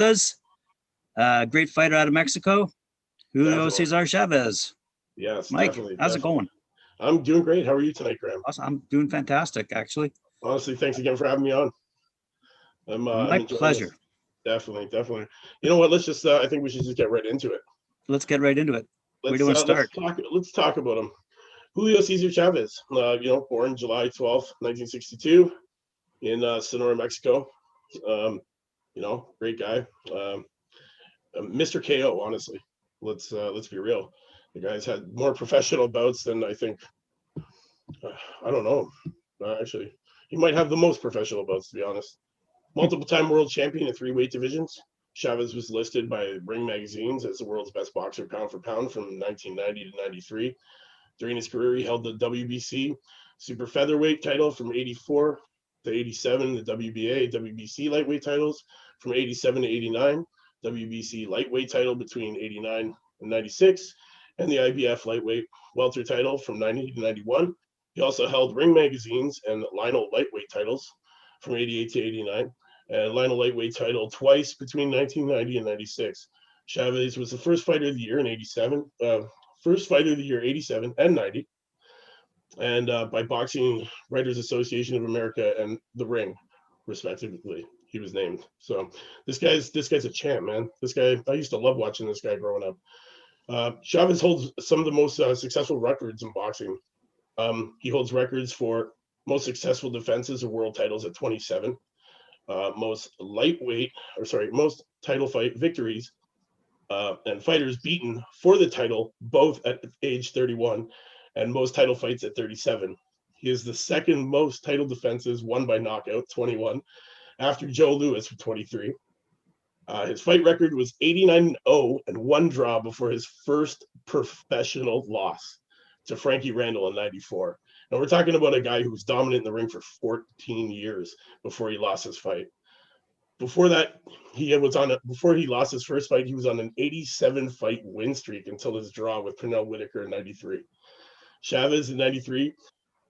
Chavez, great fighter out of Mexico, Julio Definitely. César Chavez. Yes, Mike, definitely, how's it definitely. going? I'm doing great. How are you tonight, Graham? Awesome. I'm doing fantastic, actually. Honestly, thanks again for having me on. I'm My enjoying this. pleasure. Definitely, definitely. You know what? Let's just. I think we should just get right into it. Let's get right into it. Where do you want to Let's start? talk. Let's talk about him. Julio Cesar Chavez. Born July 12th, 1962, in Sonora, Mexico. Great guy. Mr. KO. Honestly, let's be real. The guy's had more professional bouts than I think. I don't know. Actually, he might have the most professional bouts, to be honest. Multiple-time world champion in 3 weight divisions. Chavez was listed by Ring magazines as the world's best boxer pound for pound from 1990 to 93. During his career, he held the WBC super featherweight title from 84 to 87, the WBA, WBC lightweight titles from 87 to 89, WBC lightweight title between 89 and 96, and the IBF lightweight welter title from 90 to 91. He also held Ring magazines and Lionel lightweight titles from 88 to 89, and Lionel lightweight title twice between 1990 and 96. Chavez was the first fighter of the year in 87, first fighter of the year 87 and 90, and by Boxing Writers Association of America and The Ring, respectively. He was named. So this guy's a champ, man. This guy, I used to love watching this guy growing up. Chavez holds some of the most successful records in boxing. He holds records for most successful defenses of world titles at 27, most title fight victories and fighters beaten for the title, both at age 31, and most title fights at 37. He is the second most title defenses won by knockout, 21, after Joe Louis with 23. His fight record was 89-0 and 1 draw before his first professional loss to Frankie Randall in 94. And we're talking about a guy who was dominant in the ring for 14 years before he lost his fight. Before that, before he lost his first fight, he was on an 87-fight win streak until his draw with Pernell Whitaker in 93. Chavez in 93,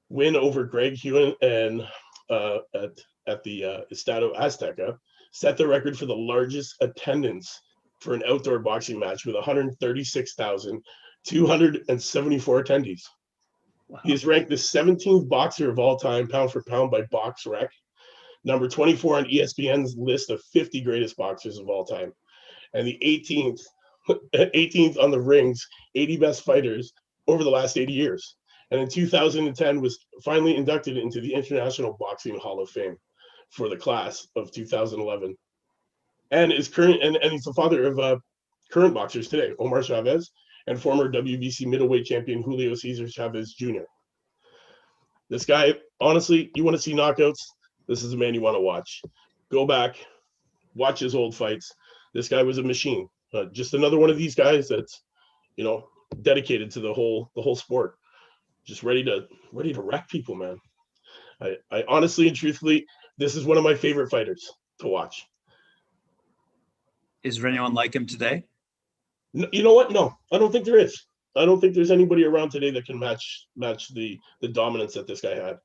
win over Greg Hewen and at the Estadio Azteca, set the record for the largest attendance for an outdoor boxing match with 136,274 attendees. Wow. He is ranked the 17th boxer of all time, pound for pound, by BoxRec, number 24 on ESPN's list of 50 greatest boxers of all time, and the 18th on the Ring's 80 best fighters over the last 80 years. And in 2010 was finally inducted into the International Boxing Hall of Fame for the class of 2011. And is current, and he's the father of current boxers today, Omar Chavez, and former WBC middleweight champion Julio César Chávez Jr. This guy, honestly, you want to see knockouts, this is the man you want to watch. Go back, watch his old fights. This guy was a machine. Just another one of these guys that's, dedicated to the whole sport. Just ready to wreck people, man. I honestly and truthfully, this is one of my favorite fighters to watch. Is there anyone like him today? No, you know what? No, I don't think there is. I don't think there's anybody around today that can match the dominance that this guy had.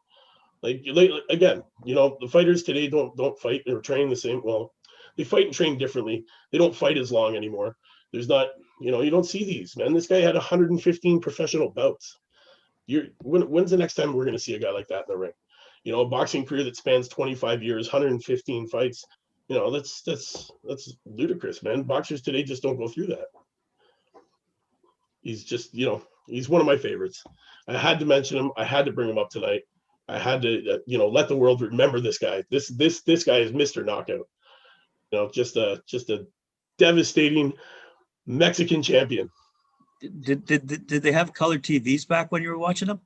Like again, the fighters today don't fight or train the same. Well, they fight and train differently. They don't fight as long anymore. There's not, you don't see these, man. This guy had 115 professional bouts. When's the next time we're going to see a guy like that in the ring? A boxing career that spans 25 years, 115 fights. That's ludicrous, man. Boxers today just don't go through that. He's just, he's one of my favorites. I had to mention him. I had to bring him up tonight. I had to, let the world remember this guy. This guy is Mr. Knockout. Just a devastating Mexican champion. Did they have color TVs back when you were watching them?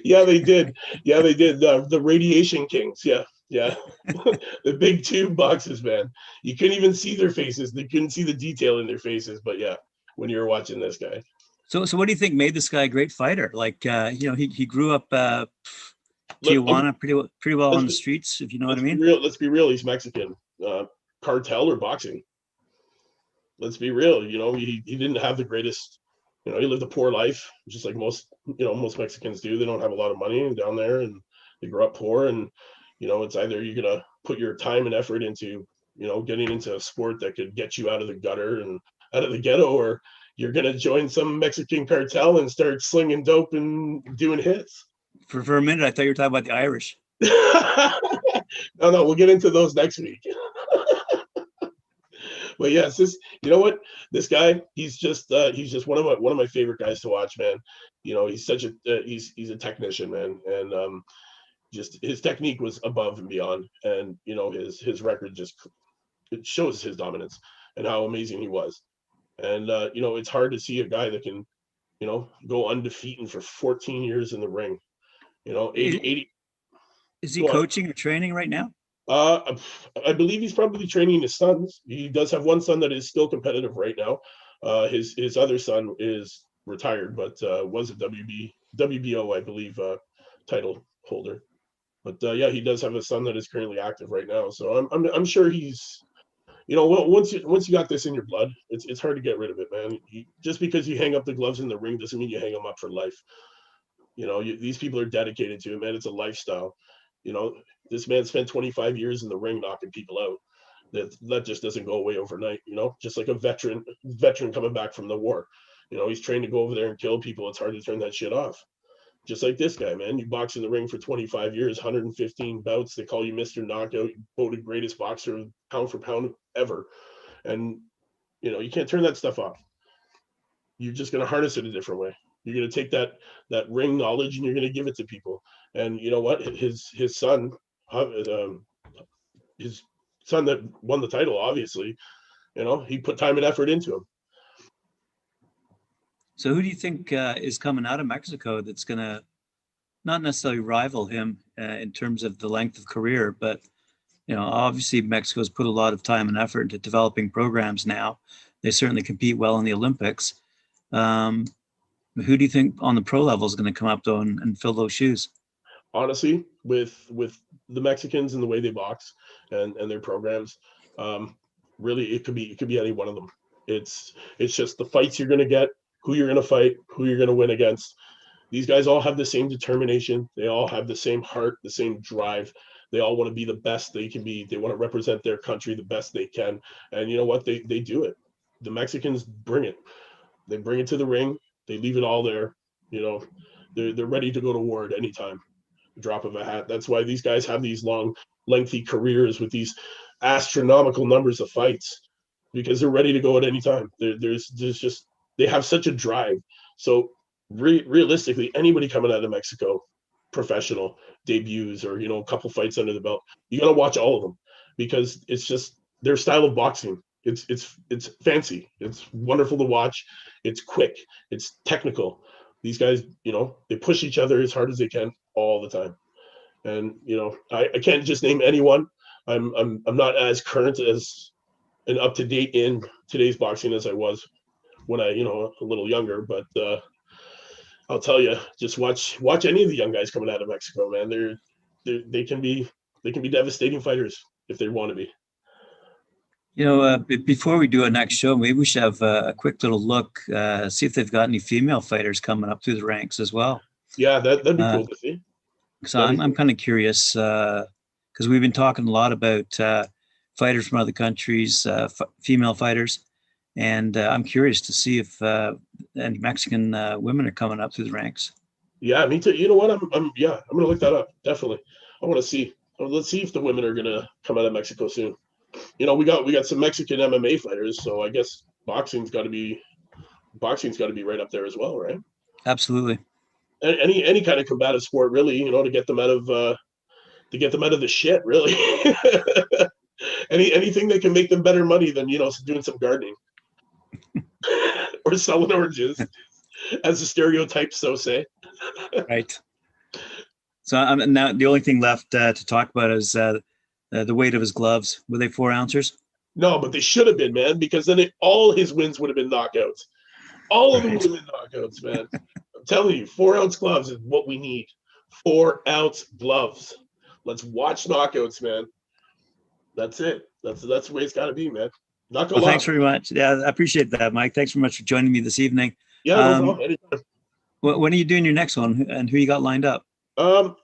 Yeah, they did. The Radiation Kings. Yeah. The big tube boxes, man. You couldn't even see their faces. They couldn't see the detail in their faces. But yeah, when you were watching this guy. So what do you think made this guy a great fighter? Like, he grew up Tijuana pretty well on the streets, if you know what I mean. Let's be real. He's Mexican. Cartel or boxing. Let's be real. He didn't have the greatest. He lived a poor life, just like most Mexicans do. They don't have a lot of money down there, and they grow up poor. And It's either you're gonna put your time and effort into, getting into a sport that could get you out of the gutter and out of the ghetto, or you're gonna join some Mexican cartel and start slinging dope and doing hits. For a minute, I thought you were talking about the Irish. No, we'll get into those next week. But yes, you know what? This guy, he's just one of my favorite guys to watch, man. He's such a he's a technician, man, and just his technique was above and beyond, and his record just it shows his dominance and how amazing he was. And it's hard to see a guy that can go undefeated for 14 years in the ring. 80. Is he coaching or training right now? I believe he's probably training his sons. He does have one son that is still competitive right now. His other son is retired, but was a WBO, I believe, title holder. But yeah, he does have a son that is currently active right now. So I'm sure he's, once you got this in your blood, it's hard to get rid of it, man. Just because you hang up the gloves in the ring doesn't mean you hang them up for life. These people are dedicated to it, man. It's a lifestyle. This man spent 25 years in the ring knocking people out. That just doesn't go away overnight. Just like a veteran coming back from the war. He's trained to go over there and kill people. It's hard to turn that shit off. Just like this guy, man. You box in the ring for 25 years, 115 bouts. They call you Mr. Knockout, voted greatest boxer pound for pound ever. And you can't turn that stuff off. You're just going to harness it a different way. You're going to take that ring knowledge and you're going to give it to people. And you know what? His son, his son that won the title, obviously, he put time and effort into him. So who do you think is coming out of Mexico that's going to not necessarily rival him in terms of the length of career, but obviously Mexico's put a lot of time and effort into developing programs now. They certainly compete well in the Olympics. Who do you think on the pro level is going to come up though and fill those shoes? Honestly, with the Mexicans and the way they box and their programs, really it could be any one of them. It's just the fights you're going to get, who you're going to fight, who you're going to win against. These guys all have the same determination. They all have the same heart, the same drive. They all want to be the best they can be. They want to represent their country the best they can. And you know what? They do it. The Mexicans bring it. They bring it to the ring. They leave it all there. They're ready to go to war at any time. Drop of a hat. That's why these guys have these long, lengthy careers with these astronomical numbers of fights, because they're ready to go at any time. There's just they have such a drive. So realistically, anybody coming out of Mexico, professional debuts or a couple fights under the belt, you got to watch all of them, because it's just their style of boxing. It's fancy. It's wonderful to watch. It's quick. It's technical. These guys, they push each other as hard as they can all the time. And I can't just name anyone. I'm not as current as and up to date in today's boxing as I was when I a little younger. But I'll tell you, just watch any of the young guys coming out of Mexico, man. They can be devastating fighters if they want to be. Before we do our next show, maybe we should have a quick little look, see if they've got any female fighters coming up through the ranks as well. Yeah, that'd be cool to see. So I'm kind of curious because we've been talking a lot about fighters from other countries, female fighters, and I'm curious to see if any Mexican women are coming up through the ranks. Yeah, me too. You know what? I'm gonna look that up. Definitely. I want to see. Let's see if the women are gonna come out of Mexico soon. We got some Mexican MMA fighters, so I guess boxing's got to be right up there as well, right? Absolutely. Any kind of combative sport, really, to get them out of the shit, really. Anything that can make them better money than doing some gardening or selling oranges, as the stereotypes so say. Right. So now the only thing left to talk about is the weight of his gloves. Were they 4 ounces? No, but they should have been, man, because then all his wins would have been knockouts. All of them would have been knockouts, man. I'm telling you, 4-ounce gloves is what we need. 4-ounce gloves. Let's watch knockouts, man. That's it. That's the way it's got to be, man. Thanks very much. Yeah, I appreciate that, Mike. Thanks very much for joining me this evening. Yeah, no problem. Anytime. When are you doing your next one, and who you got lined up? It'll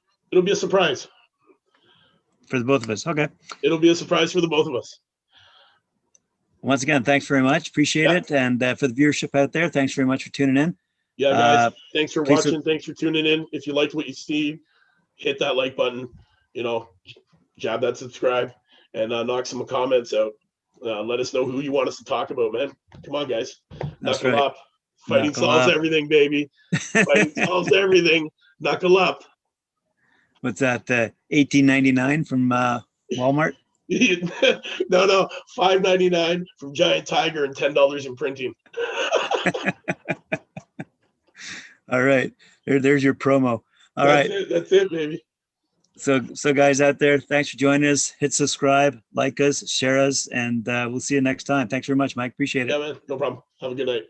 be a surprise. For the both of us. Okay. It'll be a surprise for the both of us. Once again, thanks very much. Appreciate it. And for the viewership out there, thanks very much for tuning in. Yeah, guys, thanks for please watching. Thanks for tuning in. If you liked what you see, hit that like button, jab that subscribe, and knock some comments out. Let us know who you want us to talk about, man. Come on, guys. Knuckle up. Fighting solves everything, baby. Fighting solves everything. Knuckle up. What's that? $18.99 from Walmart? No, $5.99 from Giant Tiger and $10 in printing. All right. There's your promo. All right. That's it, baby. So guys out there, thanks for joining us. Hit subscribe, like us, share us, and we'll see you next time. Thanks very much, Mike. Appreciate it. Yeah, man. No problem. Have a good night.